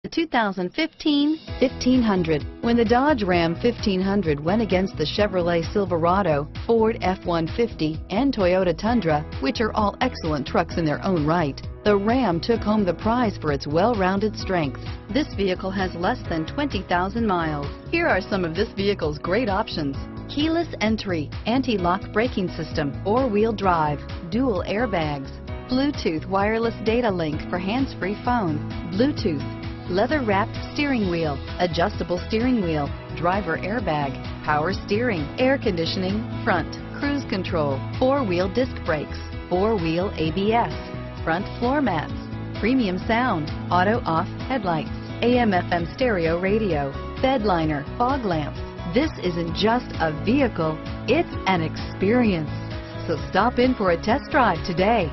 The 2015 1500. When the Dodge Ram 1500 went against the Chevrolet Silverado, Ford F-150, and Toyota Tundra, which are all excellent trucks in their own right, the Ram took home the prize for its well-rounded strengths. This vehicle has less than 20,000 miles. Here are some of this vehicle's great options: keyless entry, anti-lock braking system, four-wheel drive, dual airbags, Bluetooth wireless data link for hands-free phone, Bluetooth, leather-wrapped steering wheel, adjustable steering wheel, driver airbag, power steering, air conditioning, front, cruise control, four-wheel disc brakes, four-wheel ABS, front floor mats, premium sound, auto-off headlights, AM/FM stereo radio, bed liner, fog lamps. This isn't just a vehicle, it's an experience. So stop in for a test drive today.